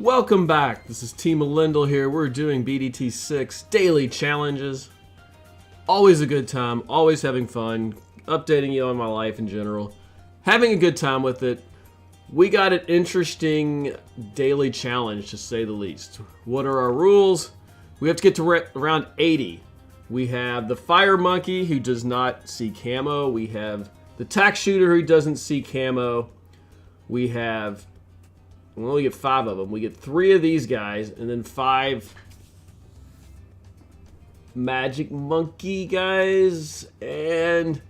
Welcome back. This is Team Lindell here. We're doing BTD6 daily challenges. Always a good time, always having fun, updating you on my life in general. Having a good time with it. We got an interesting daily challenge, to say the least. What are our rules? We have to get to around 80. We have the fire monkey who does not see camo. We have the tack shooter who doesn't see camo. We only get 5 of them. We get 3 of these guys, and then 5 magic monkey guys, and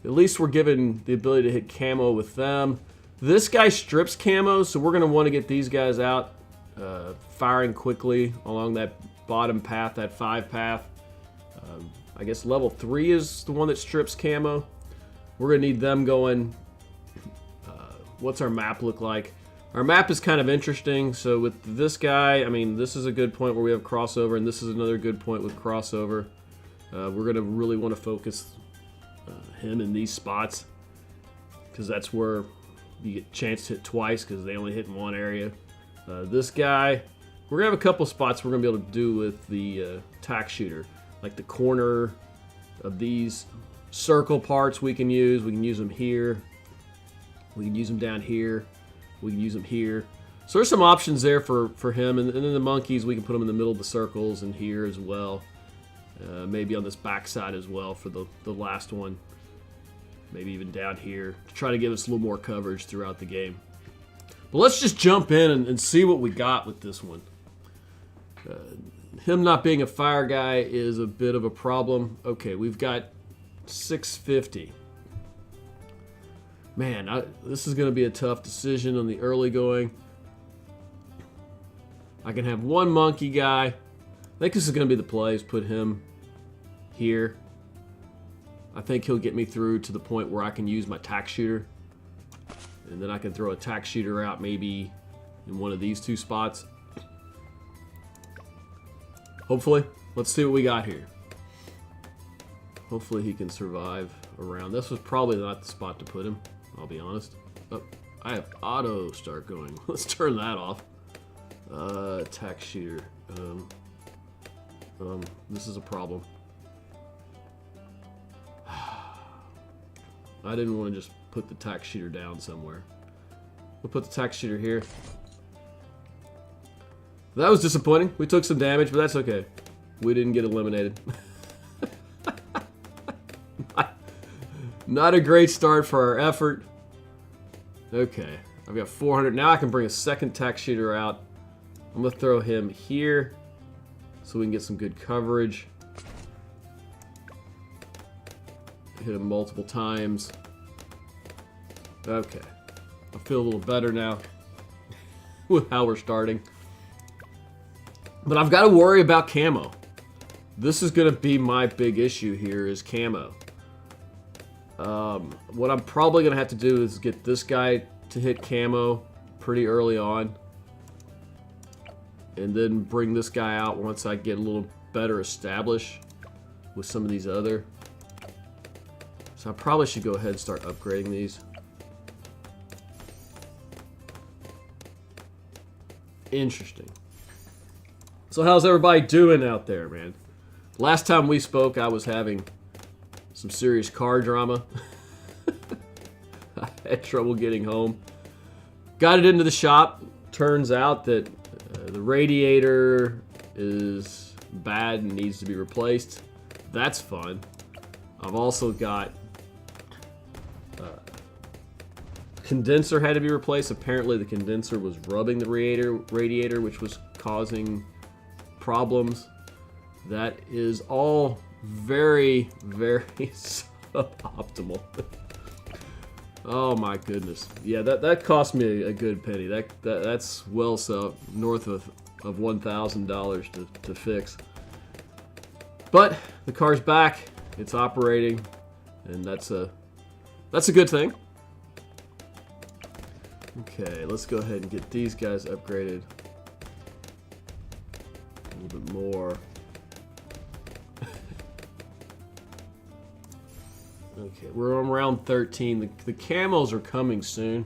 at least we're given the ability to hit camo with them. This guy strips camo, so we're going to want to get these guys out firing quickly along that bottom path, that 5 path. I guess level 3 is the one that strips camo. We're going to need them going. What's our map look like? Our map is kind of interesting. So with this guy, I mean, this is a good point where we have crossover, and this is another good point with crossover. We're going to really want to focus him in these spots because that's where you get a chance to hit twice because they only hit in one area. This guy, we're going to have a couple spots we're going to be able to do with the tack shooter. Like the corner of these circle parts we can use. We can use them here. We can use them down here. We can use them here. So there's some options there for him. And then the monkeys, we can put them in the middle of the circles and here as well. Maybe on this back side as well for the last one. Maybe even down here to try to give us a little more coverage throughout the game. But let's just jump in and see what we got with this one. Him not being a fire guy is a bit of a problem. Okay, we've got 650. Man, this is going to be a tough decision on the early going. I can have one monkey guy. I think this is going to be the play, is put him here. I think he'll get me through to the point where I can use my tack shooter. And then I can throw a tack shooter out maybe in one of these 2 spots. Hopefully. Let's see what we got here. Hopefully he can survive around. This was probably not the spot to put him, I'll be honest. Oh, I have auto start going. Let's turn that off. Tack shooter. This is a problem. I didn't want to just put the tack shooter down somewhere. We'll put the tack shooter here. That was disappointing. We took some damage, but that's okay. We didn't get eliminated. Not a great start for our effort. Okay, I've got 400. Now I can bring a second tack shooter out. I'm going to throw him here so we can get some good coverage. Hit him multiple times. Okay, I feel a little better now with how we're starting. But I've got to worry about camo. This is going to be my big issue here is camo. What I'm probably going to have to do is get this guy to hit camo pretty early on. And then bring this guy out once I get a little better established with some of these other. So I probably should go ahead and start upgrading these. Interesting. So how's everybody doing out there, man? Last time we spoke, I was having some serious car drama. I had trouble getting home. Got it into the shop. Turns out that the radiator is bad and needs to be replaced. That's fun. I've also got condenser had to be replaced. Apparently the condenser was rubbing the radiator, which was causing problems. That is all very, very suboptimal. Oh my goodness. Yeah, that cost me a good penny. That's well so north of $1,000 to fix. But the car's back. It's operating, and that's a good thing. Okay, let's go ahead and get these guys upgraded a little bit more. Okay, we're on round 13. The camos are coming soon.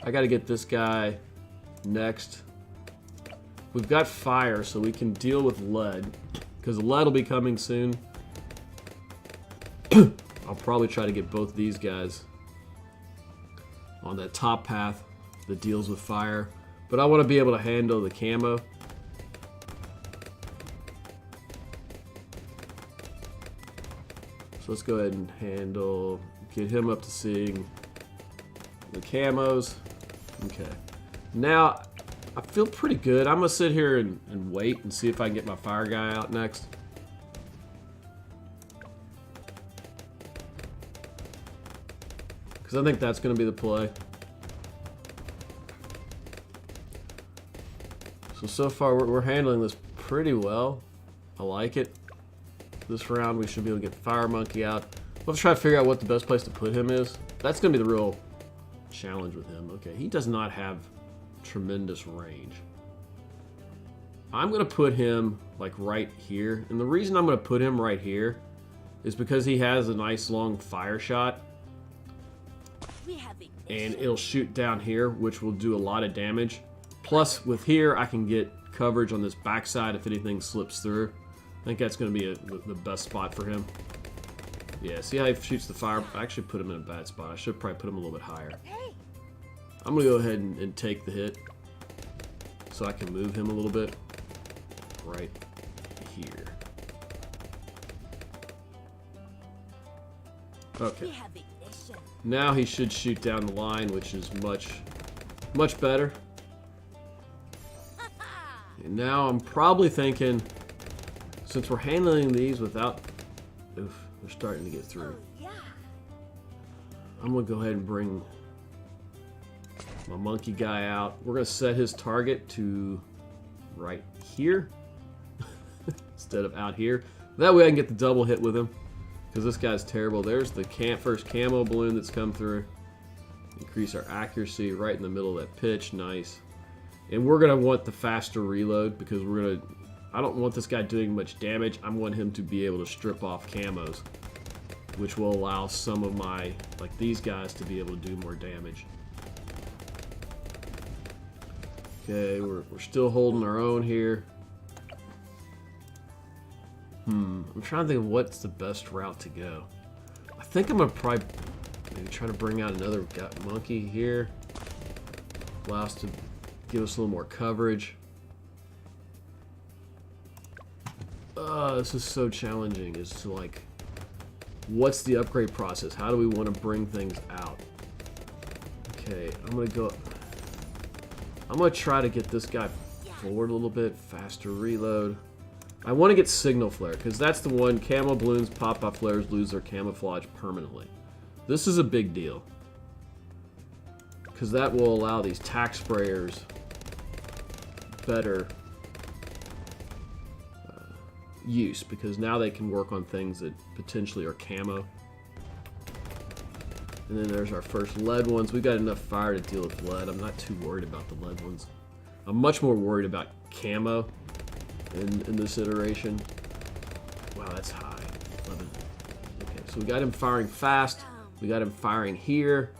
I got to get this guy next. We've got fire, so we can deal with lead. Because lead will be coming soon. I'll probably try to get both these guys on that top path that deals with fire. But I want to be able to handle the camo. So let's go ahead and get him up to seeing the camos. Okay. Now, I feel pretty good. I'm going to sit here and wait and see if I can get my fire guy out next. Because I think that's going to be the play. So far we're handling this pretty well. I like it. This round we should be able to get Fire Monkey out. Let's try to figure out what the best place to put him is. That's going to be the real challenge with him. Okay, he does not have tremendous range. I'm going to put him like right here. And the reason I'm going to put him right here is because he has a nice long fire shot. And it'll shoot down here, which will do a lot of damage. Plus, with here, I can get coverage on this backside if anything slips through. I think that's going to be the best spot for him. Yeah, see how he shoots the fire? I actually put him in a bad spot. I should probably put him a little bit higher. I'm going to go ahead and take the hit so I can move him a little bit. Right here. Okay. Now he should shoot down the line, which is much better. And now I'm probably thinking, since we're handling these without... Oof, they're starting to get through. I'm going to go ahead and bring my monkey guy out. We're going to set his target to right here instead of out here. That way I can get the double hit with him, because this guy's terrible. There's the first camo balloon that's come through. Increase our accuracy right in the middle of that pitch. Nice. And we're going to want the faster reload, because I don't want this guy doing much damage. I want him to be able to strip off camos, which will allow some of my, like these guys, to be able to do more damage. Okay, we're still holding our own here. I'm trying to think of what's the best route to go. I think I'm going to probably maybe try to bring out another monkey here. Allow us to give us a little more coverage. This is so challenging. Is to like, what's the upgrade process? How do we want to bring things out? Okay, I'm gonna try to get this guy forward a little bit. Faster reload. I want to get signal flare, because that's the one. Camo balloons, pop-up flares lose their camouflage permanently. This is a big deal, because that will allow these tack sprayers better use, because now they can work on things that potentially are camo. And then there's our first lead ones. We've got enough fire to deal with lead. I'm not too worried about the lead ones. I'm much more worried about camo in this iteration. Wow, that's high. 11. Okay, so we got him firing fast. We got him firing here.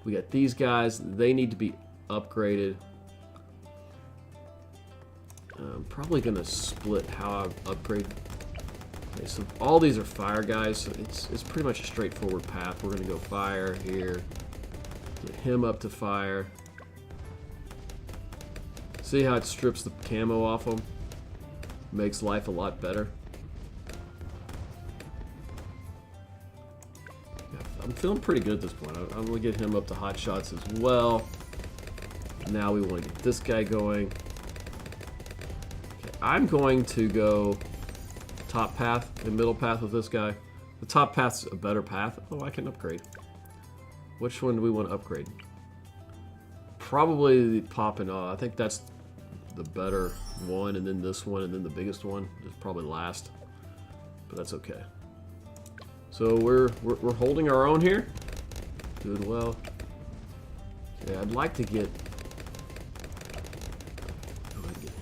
We got these guys. They need to be upgraded. I'm probably going to split how I upgrade. Okay, so all these are fire guys, so it's pretty much a straightforward path. We're going to go fire here. Get him up to fire. See how it strips the camo off him? Makes life a lot better. Yeah, I'm feeling pretty good at this point. I'm going to get him up to hot shots as well. Now we want to get this guy going. Okay, I'm going to go top path and middle path with this guy. The top path's a better path. Oh, I can upgrade. Which one do we want to upgrade? Probably the pop and I think that's the better one, and then this one, and then the biggest one is probably last, but that's okay. So we're holding our own here, doing well. Okay, I'd like to get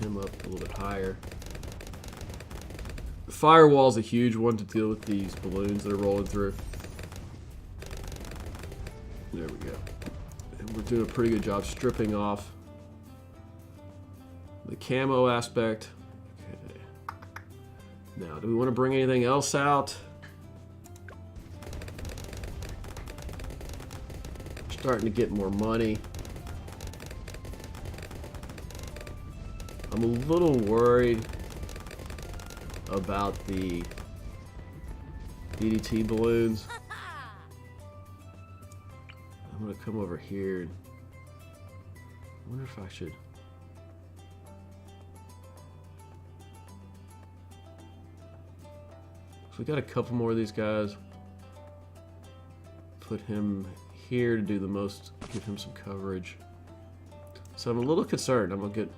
him up a little bit higher. The firewall is a huge one to deal with these balloons that are rolling through. There we go. And we're doing a pretty good job stripping off the camo aspect. Okay. Now, do we want to bring anything else out? Starting to get more money. I'm a little worried about the BTD balloons. I'm gonna come over here. I wonder if I should. So we got a couple more of these guys. Put him here to do the most, give him some coverage. So I'm a little concerned. I'm gonna get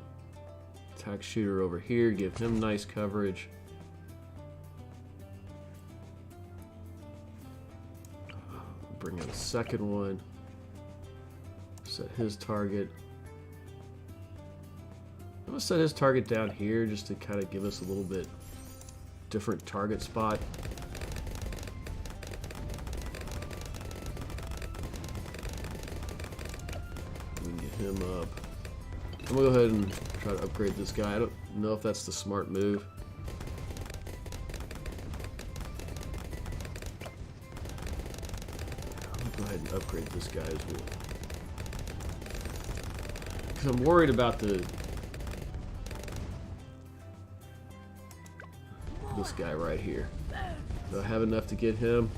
attack shooter over here, give him nice coverage. Bring in a second one. Set his target. I'm gonna set his target down here just to kind of give us a little bit different target spot. We can get him up. I'm gonna go ahead and try to upgrade this guy. I don't know if that's the smart move. I'm gonna go ahead and upgrade this guy as well. Because I'm worried about this guy right here. Do I have enough to get him?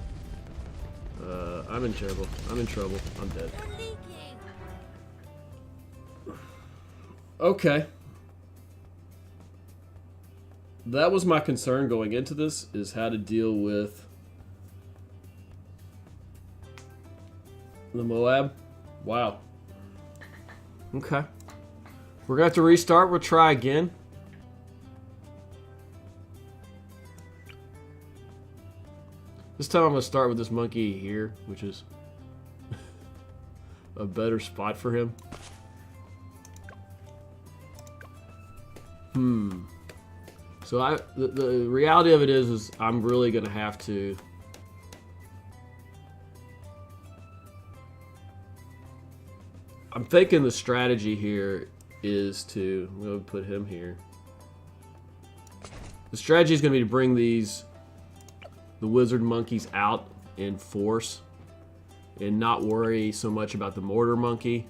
I'm in trouble. I'm in trouble. I'm dead. Okay. That was my concern going into this, is how to deal with the Moab. Wow. Okay. We're going to have to restart. We'll try again. This time I'm going to start with this monkey here, which is a better spot for him. So the reality of it is I'm really going to have to I'm thinking the strategy here is to, I'm going to put him here. The strategy is going to be to bring the wizard monkeys out in force and not worry so much about the mortar monkey.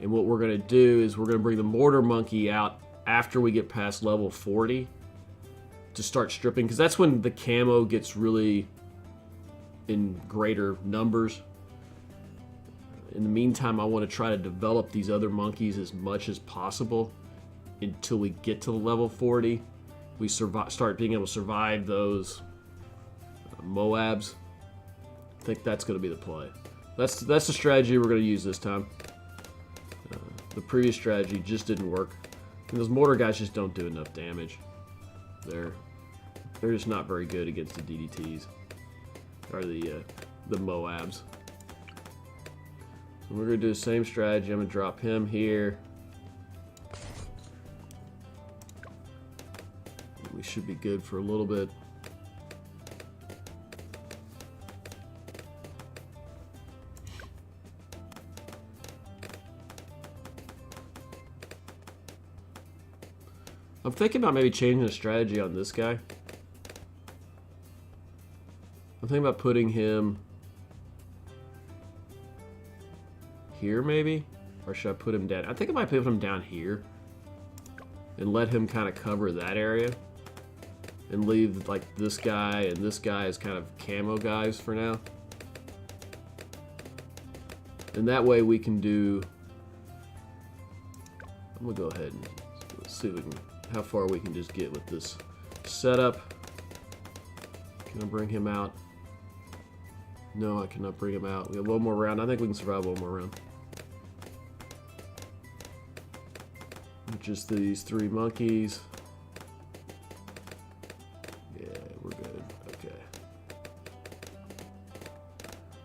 And what we're going to do is we're going to bring the mortar monkey out after we get past level 40 to start stripping, because that's when the camo gets really in greater numbers. In the meantime, I want to try to develop these other monkeys as much as possible until we get to level 40. We start being able to survive those Moabs. I think that's going to be the play. That's the strategy we're going to use this time. The previous strategy just didn't work. And those mortar guys just don't do enough damage. They're just not very good against the DDTs or the Moabs. So we're going to do the same strategy. I'm going to drop him here. We should be good for a little bit. I'm thinking about maybe changing the strategy on this guy. I'm thinking about putting him here maybe? Or should I put him down? I think I might put him down here and let him kind of cover that area and leave like this guy and this guy as kind of camo guys for now. And that way we can do, I'm gonna go ahead and see if we can, how far we can just get with this setup. Can I bring him out? No, I cannot bring him out. We have one more round. I think we can survive one more round. Just these three monkeys. Yeah, we're good. Okay.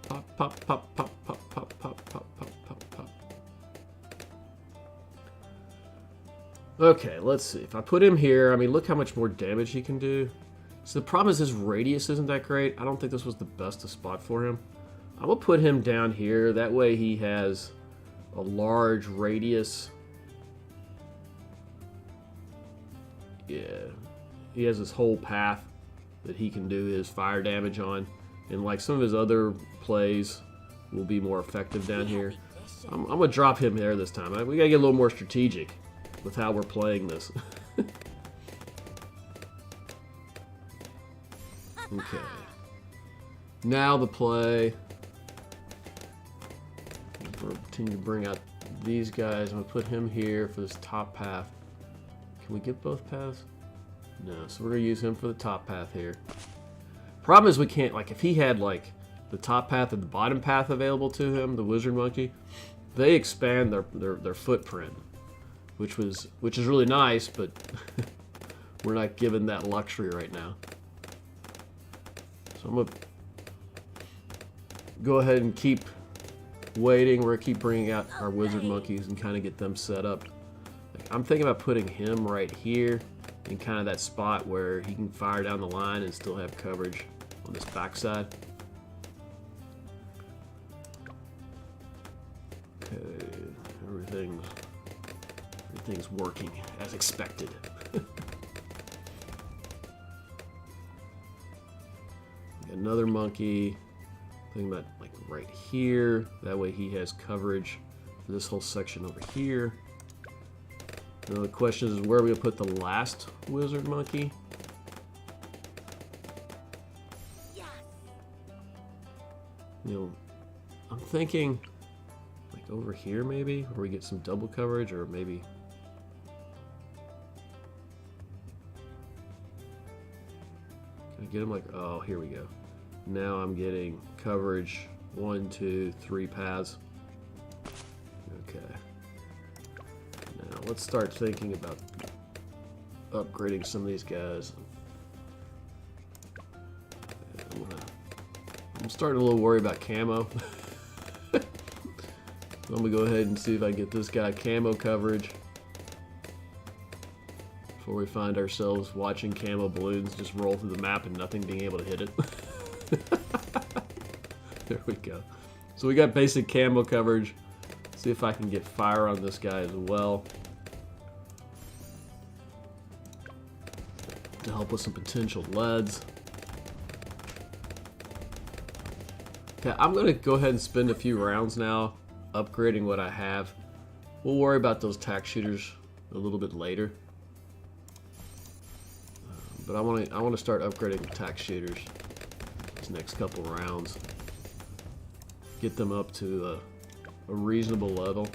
Pop, pop, pop, pop, pop, pop, pop, pop, pop, pop, pop. Okay, let's see. If I put him here, I mean, look how much more damage he can do. So the problem is his radius isn't that great. I don't think this was the best spot for him. I'm going to put him down here. That way he has a large radius Yeah, he has this whole path that he can do his fire damage on, and like some of his other plays will be more effective down here. I'm gonna drop him there this time. We gotta get a little more strategic with how we're playing this. Okay. Now the play. Continue to bring out these guys. I'm gonna put him here for this top path. Can we get both paths? No, so we're gonna use him for the top path here. Problem is we can't, like, if he had like the top path and the bottom path available to him, the wizard monkey, they expand their footprint, which is really nice, but we're not given that luxury right now. So I'm gonna go ahead and keep waiting. We're gonna keep bringing out our wizard monkeys and kind of get them set up. Like, I'm thinking about putting him right here in kind of that spot where he can fire down the line and still have coverage on this backside. Okay, everything's working as expected. Another monkey. Thinking about like right here. That way he has coverage for this whole section over here. Now the question is where we put the last wizard monkey. You know, I'm thinking like over here maybe, where we get some double coverage, or maybe. Can I get him like, oh, here we go. Now I'm getting coverage 1, 2, 3 paths. Okay. Now let's start thinking about upgrading some of these guys. I'm starting a little worried about camo. Let me go ahead and see if I can get this guy camo coverage before we find ourselves watching camo balloons just roll through the map and nothing being able to hit it. There we go. So we got basic camo coverage. See if I can get fire on this guy as well to help with some potential leads. Okay, I'm gonna go ahead and spend a few rounds now upgrading what I have. We'll worry about those tack shooters a little bit later. But I want to start upgrading the tack shooters these next couple rounds. Get them up to a reasonable level.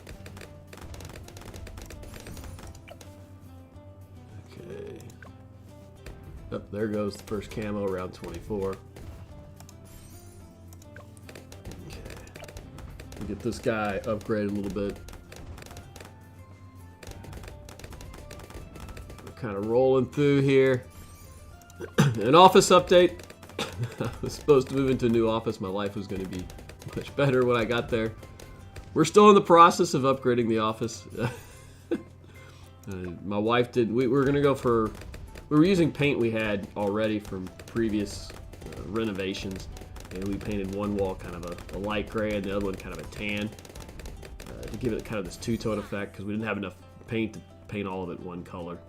Okay. Oh, there goes the first camo, round 24. Get this guy upgraded a little bit. We're kind of rolling through here. An office update. I was supposed to move into a new office. My life was going to be much better when I got there. We're still in the process of upgrading the office. My wife did. We were going to go for. We were using paint we had already from previous renovations. And we painted one wall kind of a light gray and the other one kind of a tan to give it kind of this two-tone effect because we didn't have enough paint to paint all of it one color.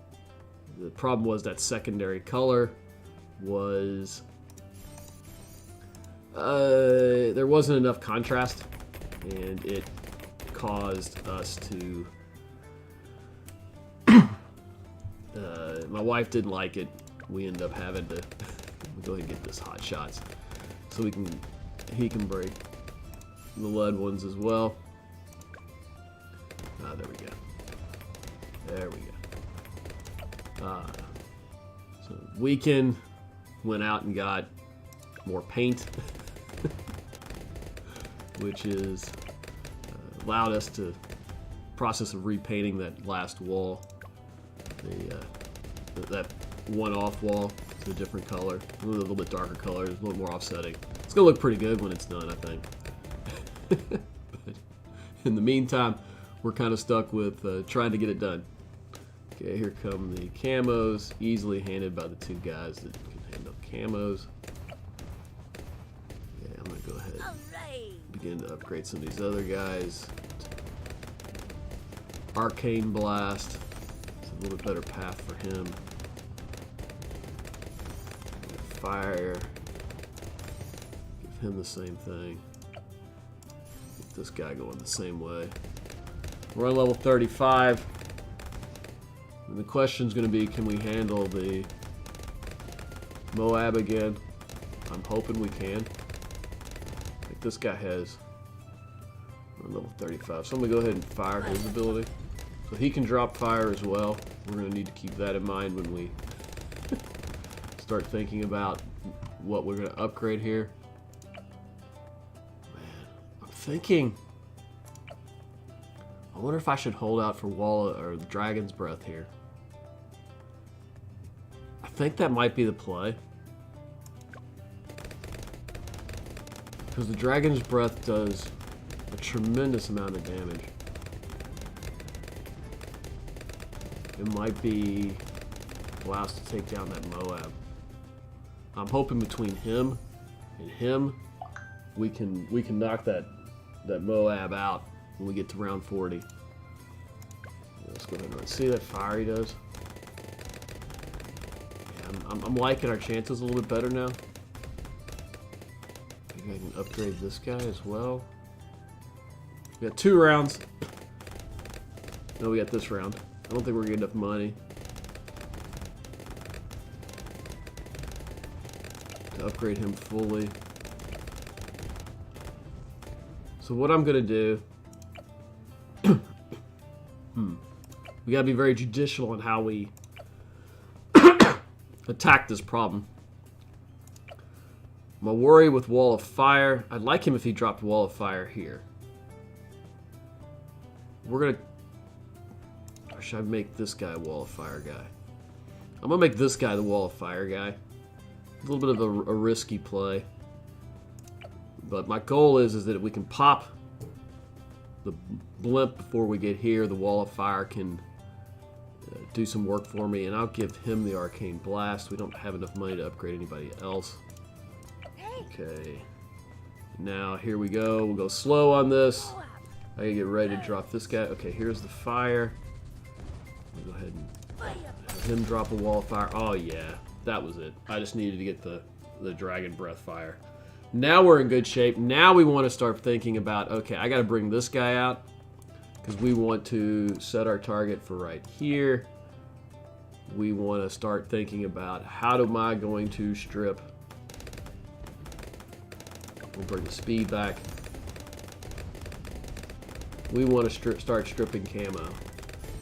The problem was that secondary color was there wasn't enough contrast, and it caused us to my wife didn't like it. We ended up having to go ahead and get this hot shots. So he can break the lead ones as well. Ah, there we go. There we go. So Weekend went out and got more paint, which is allowed us to process of repainting that last wall, that one-off wall to a different color, a little bit darker color, a little more offsetting. It's gonna look pretty good when it's done, I think. But in the meantime, we're kind of stuck with trying to get it done. Okay, here come the camos, easily handled by the two guys that can handle camos. Yeah, I'm gonna go ahead and begin to upgrade some of these other guys. Arcane Blast. It's a little bit better path for him. fire. Give him the same thing. Get this guy going the same way. We're on level 35. And the question's going to be, can we handle the Moab again? I'm hoping we can. Like this guy has. We're on level 35. So I'm going to go ahead and fire his ability. So he can drop fire as well. We're going to need to keep that in mind when we start thinking about what we're going to upgrade here. Man, I'm thinking. I wonder if I should hold out for or Dragon's Breath here. I think that might be the play. Because the Dragon's Breath does a tremendous amount of damage. It might be allow us to take down that Moab. I'm hoping between him and him, we can knock that Moab out when we get to round 40. Let's go ahead and run. See that fire he does? Yeah, I'm liking our chances a little bit better now. Maybe I can upgrade this guy as well. We got 2 rounds. No, we got this round. I don't think we're getting enough money to upgrade him fully. So what I'm gonna do, we gotta be very judicial in how we attack this problem. My worry with Wall of Fire, I'd like him if he dropped Wall of Fire here. We're gonna, or should I make this guy a Wall of Fire guy? I'm gonna make this guy the Wall of Fire guy. A little bit of a risky play. But my goal is that if we can pop the blimp before we get here, the Wall of Fire can do some work for me, and I'll give him the Arcane Blast. We don't have enough money to upgrade anybody else. Okay. Now, here we go. We'll go slow on this. I gotta get ready to drop this guy. Okay, here's the fire. I'll go ahead and have him drop a Wall of Fire. Oh, yeah. That was it. I just needed to get the Dragon Breath fire. Now we're in good shape. Now we want to start thinking about, okay, I got to bring this guy out because we want to set our target for right here. We want to start thinking about how am I going to strip. We'll bring the speed back. We want to start stripping camo.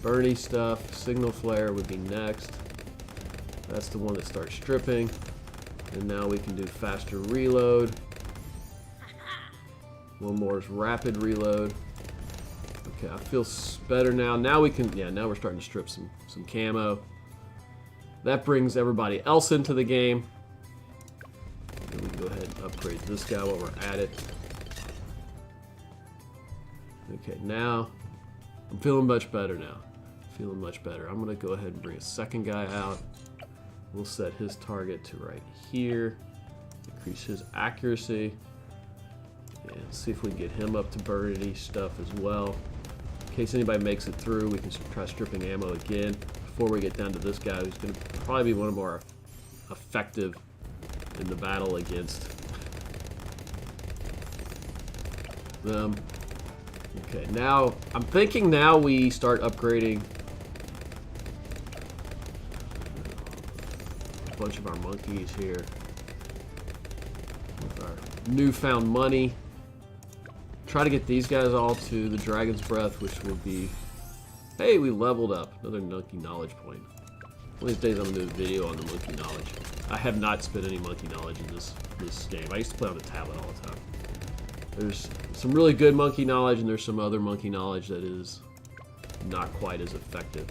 Bernie stuff, Signal Flare would be next. That's the one that starts stripping. And now we can do faster reload. One more is rapid reload. Okay, I feel better now. Now we can, yeah, now we're starting to strip some camo. That brings everybody else into the game. And we can go ahead and upgrade this guy while we're at it. Okay, now I'm feeling much better now. Feeling much better. I'm gonna go ahead and bring a second guy out. We'll set his target to right here. Increase his accuracy. And see if we can get him up to Burnity stuff as well. In case anybody makes it through, we can try stripping ammo again before we get down to this guy who's going to probably be one of more effective in the battle against them. Okay, now I'm thinking now we start upgrading a bunch of our monkeys here with our newfound money. Try to get these guys all to the Dragon's Breath, which will be, hey, we leveled up. Another monkey knowledge point. One of these days I'm going to do a video on the monkey knowledge. I have not spent any monkey knowledge in this game. I used to play on the tablet all the time. There's some really good monkey knowledge, and there's some other monkey knowledge that is not quite as effective.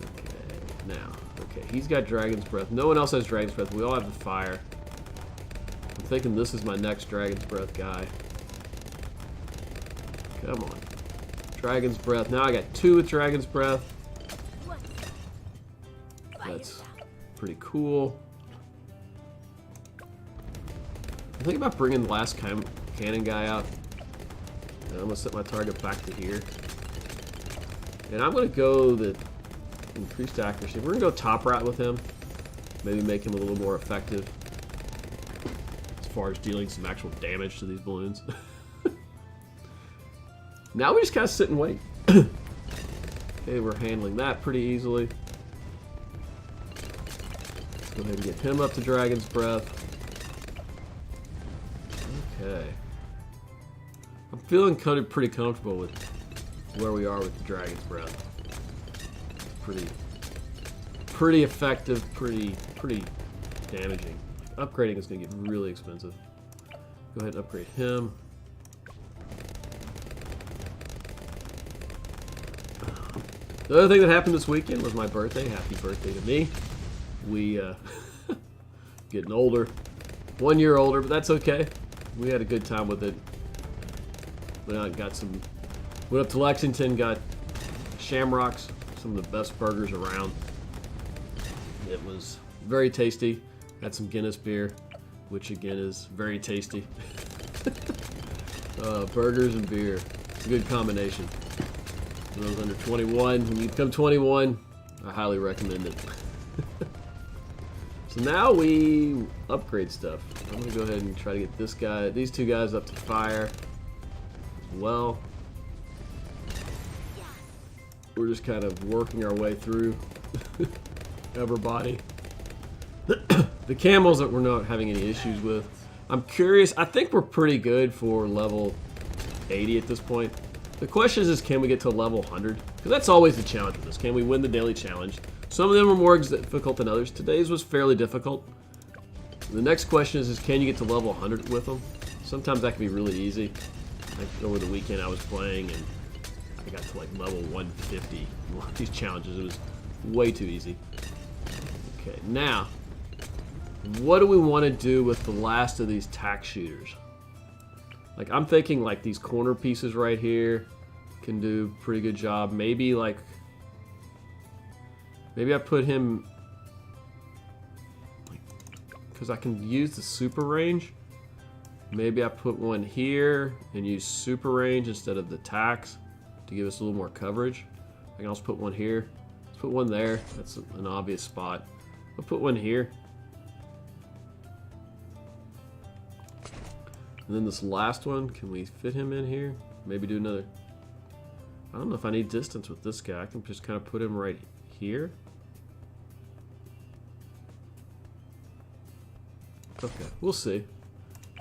Okay, now, okay, he's got Dragon's Breath. No one else has Dragon's Breath. We all have the fire. I'm thinking this is my next Dragon's Breath guy. Come on. Dragon's Breath. Now I got 2 with Dragon's Breath. That's pretty cool. I'm thinking about bringing the last cannon guy out. And I'm going to set my target back to here. And I'm going to go the increased accuracy. We're going to go top rat with him. Maybe make him a little more effective as far as dealing some actual damage to these balloons. Now we just kind of sit and wait. Okay, we're handling that pretty easily. Let's go ahead and get him up to Dragon's Breath. Okay. I'm feeling pretty comfortable with where we are with the Dragon's Breath. Pretty effective, pretty damaging. Upgrading is going to get really expensive. Go ahead and upgrade him. The other thing that happened this weekend was my birthday. Happy birthday to me. We getting older. 1 year older, but that's okay. We had a good time with it. Went up to Lexington, got Shamrocks, some of the best burgers around. It was very tasty. Had some Guinness beer, which again is very tasty. Burgers and beer. It's a good combination. For those under 21, when you become 21, I highly recommend it. So now we upgrade stuff. I'm gonna go ahead and try to get these two guys up to fire as well. We're just kind of working our way through everybody. The camels that we're not having any issues with. I'm curious. I think we're pretty good for level 80 at this point. The question is can we get to level 100? Because that's always the challenge with this. Can we win the daily challenge? Some of them are more difficult than others. Today's was fairly difficult. The next question is can you get to level 100 with them? Sometimes that can be really easy. Like over the weekend I was playing and I got to like level 150 in one of these challenges. It was way too easy. Okay, now, what do we want to do with the last of these tack shooters? Like, I'm thinking like these corner pieces right here can do a pretty good job. Maybe I put him, because I can use the super range. Maybe I put one here and use super range instead of the tacks to give us a little more coverage. I can also put one here. Let's put one there. That's an obvious spot. I'll put one here. And then this last one, can we fit him in here? Maybe do another. I don't know if I need distance with this guy. I can just kind of put him right here. Okay, we'll see.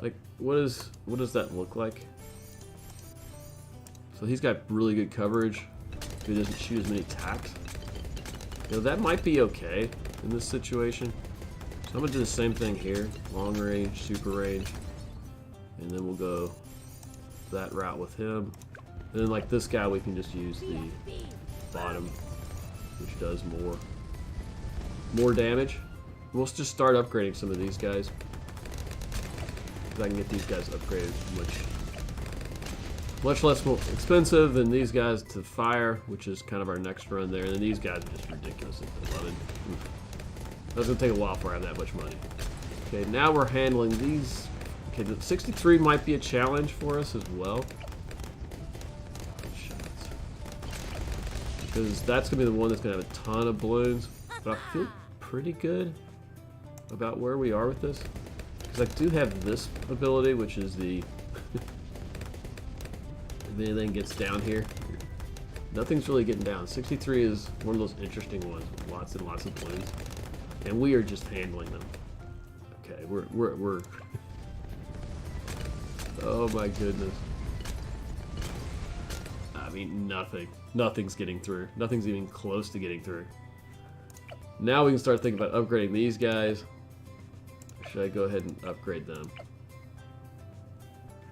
Like, what does that look like? So he's got really good coverage. He doesn't shoot as many tacks. You know, that might be okay in this situation. So I'm gonna do the same thing here. Long range, super range. And then we'll go that route with him. And then like this guy, we can just use the bottom, which does more damage. We'll just start upgrading some of these guys. Because I can get these guys upgraded much less more expensive than these guys to fire, which is kind of our next run there. And then these guys are just ridiculous at 11. That's gonna take a while before I have that much money. Okay, now we're handling these. Okay, the 63 might be a challenge for us as well. Because that's going to be the one that's going to have a ton of balloons. But I feel pretty good about where we are with this. Because I do have this ability, which is the... if anything gets down here, nothing's really getting down. 63 is one of those interesting ones. Lots and lots of balloons. And we are just handling them. Okay, we're oh my goodness. I mean, nothing's getting through. Nothing's even close to getting through. Now we can start thinking about upgrading these guys. Or should I go ahead and upgrade them?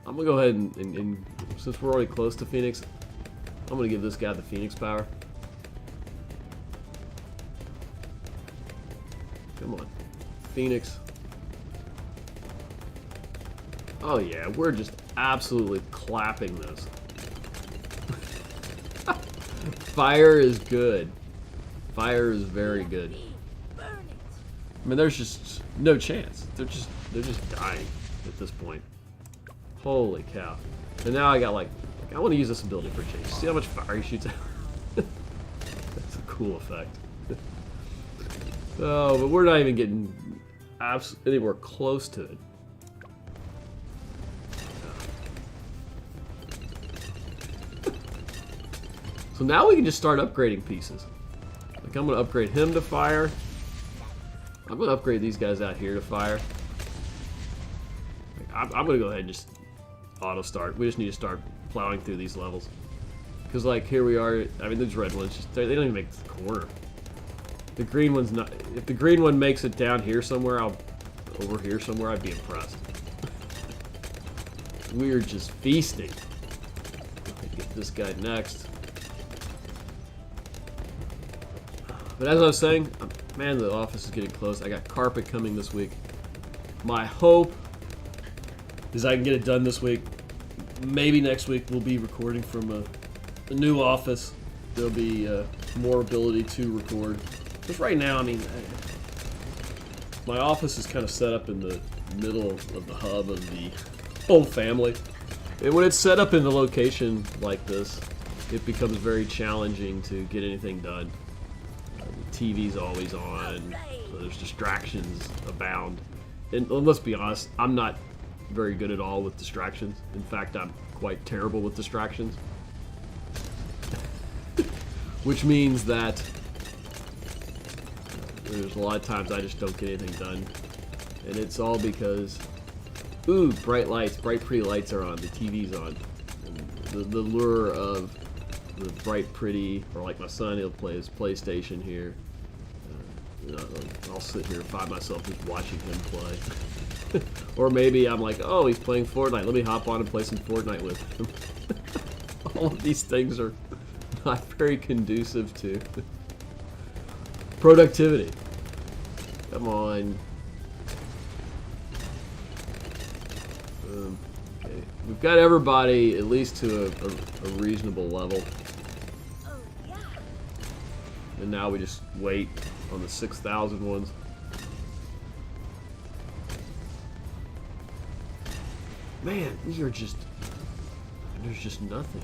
I'm gonna go ahead and since we're already close to Phoenix, I'm gonna give this guy the Phoenix power. Come on, Phoenix. Oh yeah, we're just absolutely clapping this. Fire is good. Fire is very good. I mean, there's just no chance. They're just dying at this point. Holy cow! And now I got like I want to use this ability for a change. See how much fire he shoots out? That's a cool effect. Oh, but we're not even getting anywhere close to it. So now we can just start upgrading pieces. Like I'm going to upgrade him to fire. I'm going to upgrade these guys out here to fire. Like I'm going to go ahead and just auto start. We just need to start plowing through these levels. Because like here we are, I mean these red ones, just, they don't even make the corner. The green one's not, if the green one makes it down here somewhere, over here somewhere, I'd be impressed. We're just feasting. Get this guy next. But as I was saying, man, the office is getting close. I got carpet coming this week. My hope is I can get it done this week. Maybe next week we'll be recording from a new office. There'll be more ability to record. Because right now, I mean, my office is kind of set up in the middle of the hub of the whole family. And when it's set up in a location like this, it becomes very challenging to get anything done. The TV's always on, so there's distractions abound. And let's be honest, I'm not very good at all with distractions. In fact, I'm quite terrible with distractions. Which means that there's a lot of times I just don't get anything done. And it's all because, ooh, bright lights, bright pretty lights are on, the TV's on. And the lure of the bright pretty, or like my son, he'll play his PlayStation here. You know, I'll sit here and find myself just watching him play. Or maybe I'm like, oh, he's playing Fortnite, let me hop on and play some Fortnite with him. All of these things are not very conducive to productivity. Come on. Okay. We've got everybody at least to a reasonable level. And now we just wait on the 6,000 ones. Man, these are just... there's just nothing.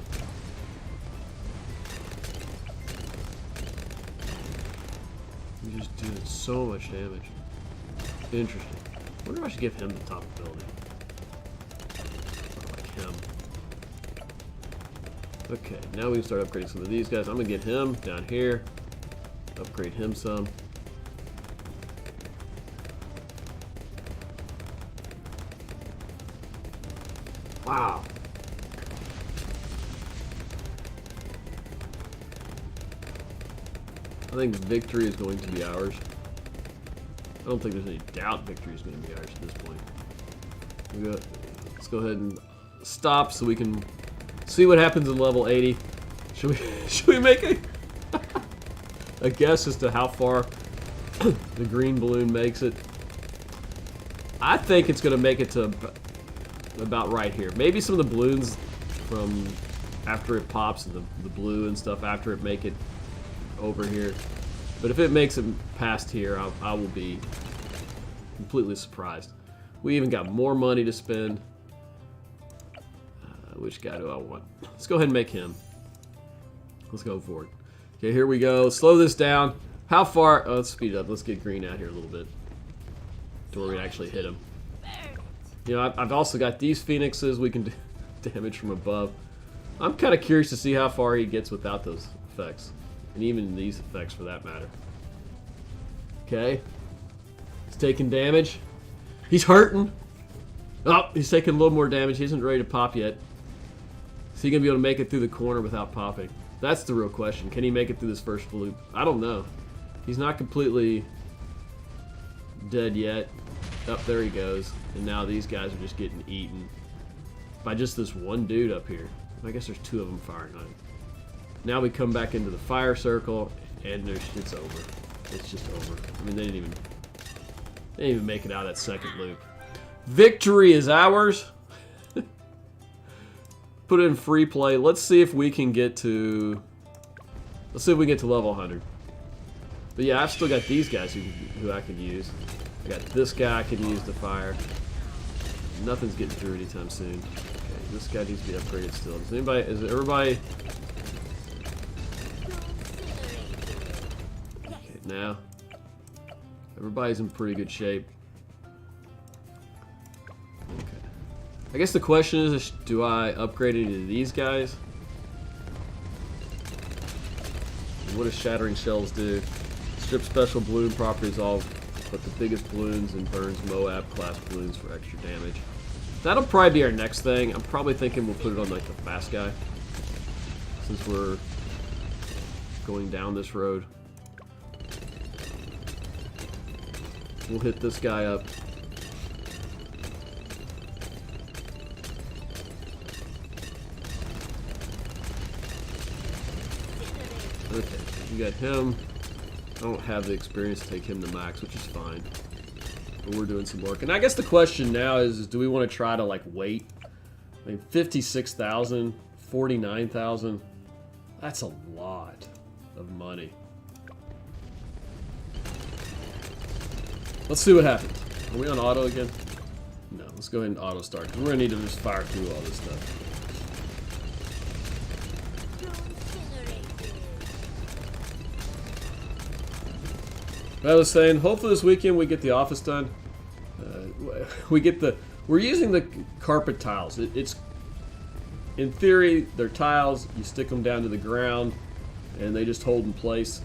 You're just doing so much damage. Interesting. I wonder if I should give him the top ability. I like him. Okay, now we can start upgrading some of these guys. I'm gonna get him down here. Upgrade him some. Wow. I think victory is going to be ours. I don't think there's any doubt victory is going to be ours at this point. Let's go ahead and stop so we can see what happens in level 80. Should we make a guess as to how far the green balloon makes it? I think it's going to make it to about right here. Maybe some of the balloons from after it pops and the blue and stuff after it make it over here. But if it makes it past here, I will be completely surprised. We even got more money to spend. Which guy do I want? Let's go ahead and make him. Let's go for it. Okay, here we go. Slow this down. How far? Oh, let's speed it up. Let's get green out here a little bit to where we actually hit him. You know, I've also got these phoenixes. We can do damage from above. I'm kind of curious to see how far he gets without those effects. And even these effects for that matter. Okay. He's taking damage. He's hurting. Oh, he's taking a little more damage. He isn't ready to pop yet. Is he going to be able to make it through the corner without popping? That's the real question. Can he make it through this first loop? I don't know. He's not completely dead yet. Oh, there he goes. And now these guys are just getting eaten by just this one dude up here. I guess there's two of them firing on him. Now we come back into the fire circle, and it's over. It's just over. I mean, they didn't even make it out of that second loop. Victory is ours. Put it in free play. Let's see if we can get to... let's see if we can get to level 100. But yeah, I've still got these guys who I could use. I got this guy I can use to fire. Nothing's getting through anytime soon. Okay, this guy needs to be upgraded still. Does anybody... is everybody... okay, now... Everybody's in pretty good shape. Okay. I guess the question is, do I upgrade any of these guys? What does Shattering Shells do? Strip special balloon properties all but the biggest balloons and burns Moab class balloons for extra damage. That'll probably be our next thing. I'm probably thinking we'll put it on like the fast guy, since we're going down this road. We'll hit this guy up. Okay, we got him. I don't have the experience to take him to max, which is fine. But we're doing some work. And I guess the question now is do we want to try to like wait? I mean, 56,000, 49,000. That's a lot of money. Let's see what happens. Are we on auto again? No, let's go ahead and auto start, because we're going to need to just fire through all this stuff. I was saying, hopefully this weekend we get the office done. We're using the carpet tiles. It's, in theory, they're tiles. You stick them down to the ground, and they just hold in place.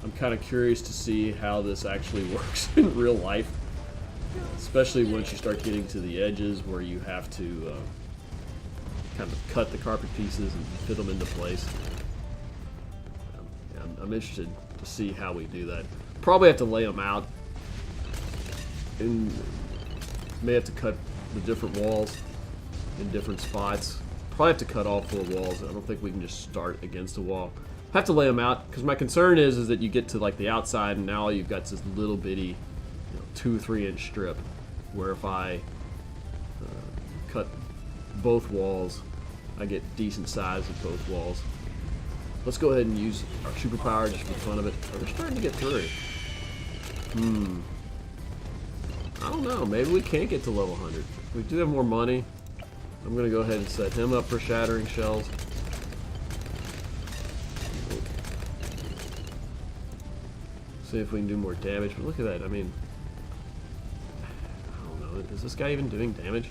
I'm kind of curious to see how this actually works in real life, especially once you start getting to the edges where you have to kind of cut the carpet pieces and fit them into place. I'm interested to see how we do that. Probably have to lay them out, and may have to cut the different walls in different spots. Probably have to cut all 4 walls. I don't think we can just start against a wall. Have to lay them out, because my concern is that you get to like the outside and now you've got this little bitty 2-3 inch strip, where if I cut both walls I get decent size of both walls. Let's go ahead and use our superpower just for the fun of it. Oh, they're starting to get through. I don't know, maybe we can't get to level 100. We do have more money. I'm gonna go ahead and set him up for Shattering Shells. See if we can do more damage, but look at that, I mean, I don't know, is this guy even doing damage?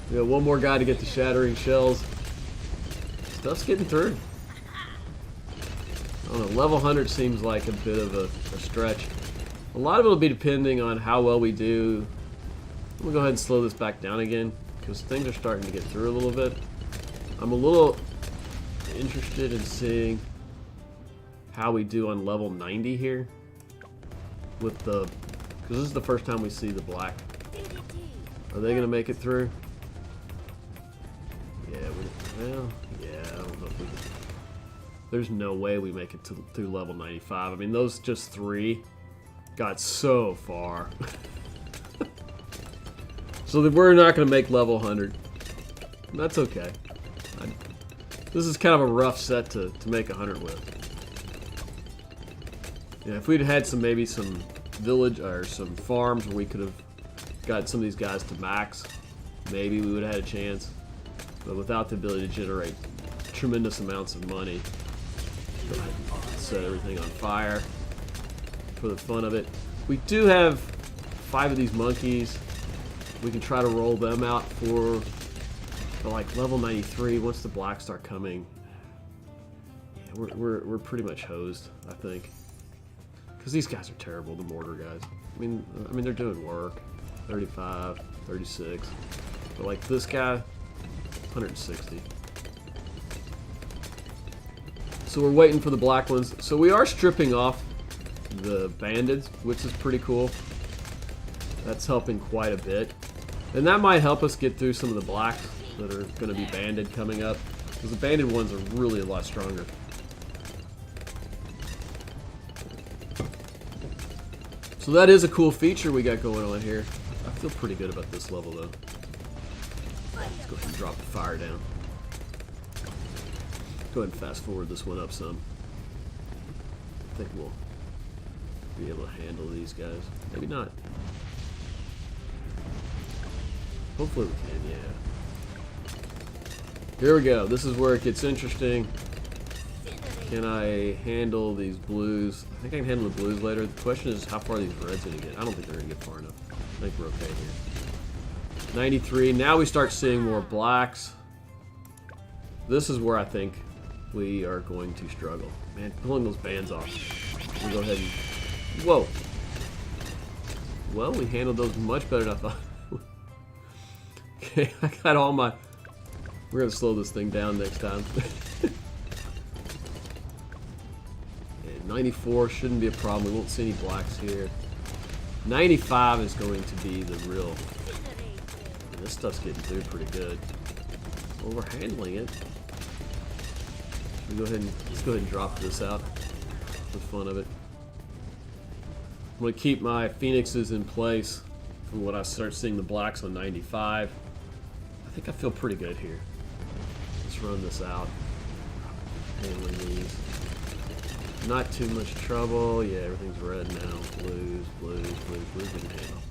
We got one more guy to get the Shattering Shells. Stuff's getting through. I don't know, level 100 seems like a bit of a stretch. A lot of it will be depending on how well we do. I'm gonna go ahead and slow this back down again, because things are starting to get through a little bit. I'm a little interested in seeing how we do on level 90 here with the, because this is the first time we see the black. Are they gonna make it through? Yeah, well, yeah, I don't know if we can. There's no way we make it through level 95. I mean, those just 3 got so far. So that we're not going to make level 100. That's okay. This is kind of a rough set to make 100 with. Yeah, if we'd had maybe some village or some farms where we could have got some of these guys to max, maybe we would have had a chance. But without the ability to generate tremendous amounts of money, go ahead and set everything on fire for the fun of it. We do have 5 of these monkeys. We can try to roll them out for like level 93. Once the blacks start coming, yeah, we're pretty much hosed, I think, because these guys are terrible. The mortar guys. I mean they're doing work. 35, 36, but like this guy, 160. So we're waiting for the black ones. So we are stripping off the bandits, which is pretty cool. That's helping quite a bit. And that might help us get through some of the blacks that are going to be banded coming up, because the banded ones are really a lot stronger. So that is a cool feature we got going on here. I feel pretty good about this level though. Let's go ahead and drop the fire down. Go ahead and fast forward this one up some. I think we'll be able to handle these guys. Maybe not. Hopefully we can, yeah. Here we go. This is where it gets interesting. Can I handle these blues? I think I can handle the blues later. The question is how far are these reds going to get? I don't think they're going to get far enough. I think we're okay here. 93. Now we start seeing more blacks. This is where I think we are going to struggle. Man, pulling those bands off. We'll go ahead and... Whoa. Well, we handled those much better than I thought. Okay, I got all my... We're going to slow this thing down next time. 94 shouldn't be a problem. We won't see any blacks here. 95 is going to be the real... Man, this stuff's getting through pretty good. Well, we're handling it. Let's go ahead and drop this out for the fun of it. I'm going to keep my phoenixes in place for when I start seeing the blacks on 95. I think I feel pretty good here. Let's run this out. Handling these. Not too much trouble. Yeah, everything's red now. Blues, blues, blues, blues we can handle.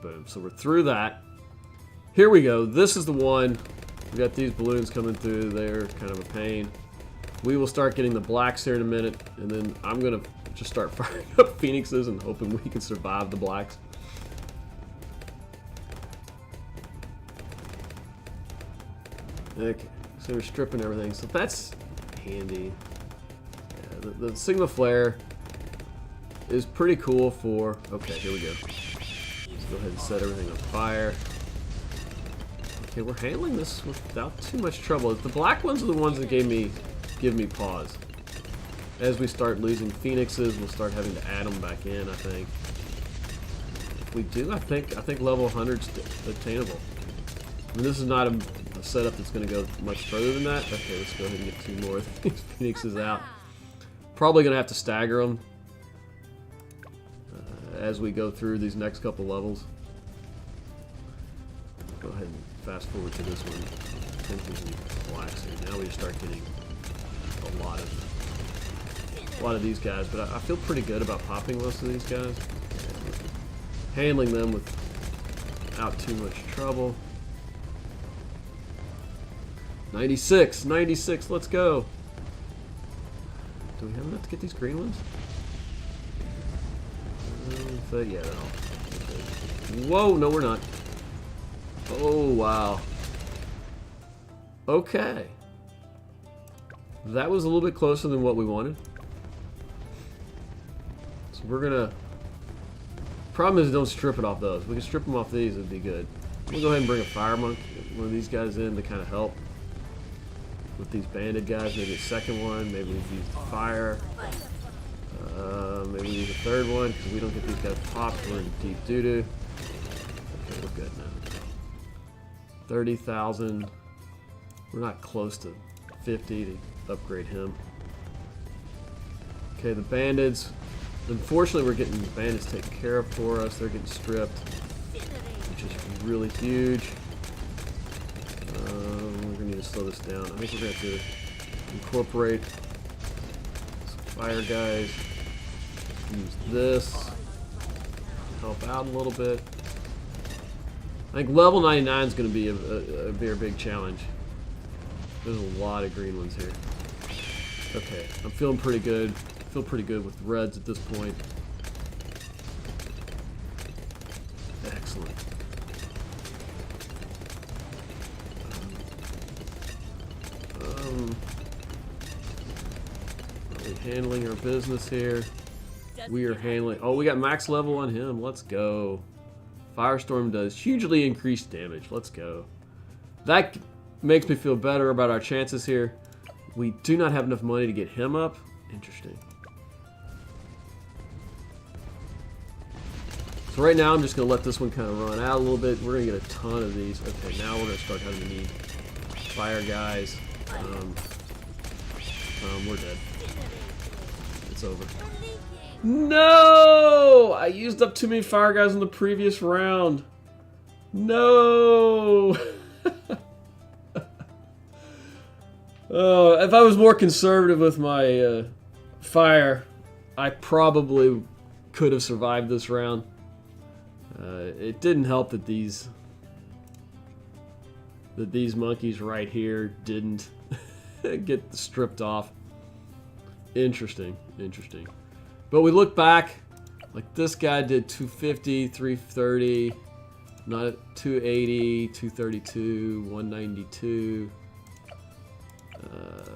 Boom. So we're through that. Here we go. This is the one. We got these balloons coming through. They're kind of a pain. We will start getting the blacks here in a minute, and then I'm gonna just start firing up phoenixes and hoping we can survive the blacks. Okay, so we're stripping everything. So that's handy. The Sigma Flare is pretty cool for... Okay, here we go. Let's go ahead and set everything on fire. Okay, we're handling this without too much trouble. The black ones are the ones that give me pause. As we start losing phoenixes, we'll start having to add them back in, I think. If we do, I think level 100's attainable. I mean, this is not a setup that's going to go much further than that. Okay, let's go ahead and get 2 more of these phoenixes out. Probably going to have to stagger them as we go through these next couple levels. Go ahead and fast forward to this one. I think there's some blacks here. Now we start getting a lot of these guys, but I feel pretty good about popping most of these guys. Handling them without too much trouble. 96, 96, let's go. Do we have enough to get these green ones? Yeah, they're all. Whoa, no, we're not. Oh, wow. Okay. That was a little bit closer than what we wanted. So we're gonna... Problem is, don't strip it off those. We can strip them off these, it'd be good. We'll go ahead and bring a fire monk, one of these guys in to kind of help with these banded guys. Maybe a second one. Maybe we use the fire. Maybe we use a third one because we don't get these guys popped. We're in deep doo-doo. Okay, we're good now. 30,000. We're not close to 50 to upgrade him. Okay, the bandits. Unfortunately, we're getting the bandits taken care of for us. They're getting stripped, which is really huge. We're going to need to slow this down. I think we're going to have to incorporate some fire guys. Use this to help out a little bit. I think level 99 is going to be a very big challenge. There's a lot of green ones here. Okay, I'm feeling pretty good. I feel pretty good with reds at this point. Excellent. Are we handling our business here? We are handling... Oh, we got max level on him. Let's go. Firestorm does hugely increased damage. Let's go. That makes me feel better about our chances here. We do not have enough money to get him up. Interesting. So right now I'm just going to let this one kind of run out a little bit. We're going to get a ton of these. Okay, now we're going to start having to need fire guys. We're dead. It's over. No! I used up too many fire guys in the previous round. No! If I was more conservative with my fire, I probably could have survived this round. It didn't help that these monkeys right here didn't get stripped off. Interesting, interesting. But we look back, like this guy did 250, 330, not 280, 232, 192.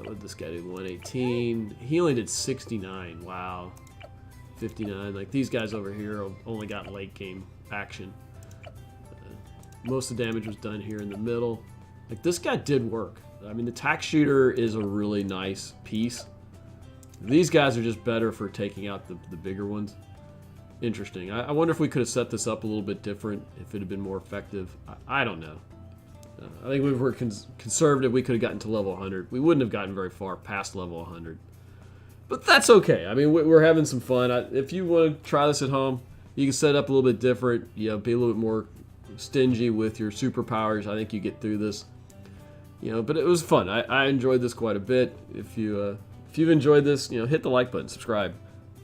What did this guy do? 118. He only did 69. Wow. 59. Like these guys over here only got late game action. Most of the damage was done here in the middle. Like this guy did work. I mean, the tack shooter is a really nice piece. These guys are just better for taking out the bigger ones. Interesting. I wonder if we could have set this up a little bit different, if it had been more effective. I don't know. I think if we were conservative, we could have gotten to level 100. We wouldn't have gotten very far past level 100. But that's okay. I mean, we're having some fun. If you want to try this at home, you can set it up a little bit different. You know, be a little bit more stingy with your superpowers. I think you get through this. You know, but it was fun. I enjoyed this quite a bit. If you've enjoyed this, you know, hit the like button, subscribe.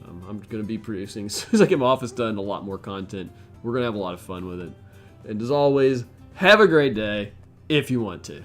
I'm going to be producing, as soon as I get my office done, a lot more content. We're going to have a lot of fun with it. And as always, have a great day if you want to.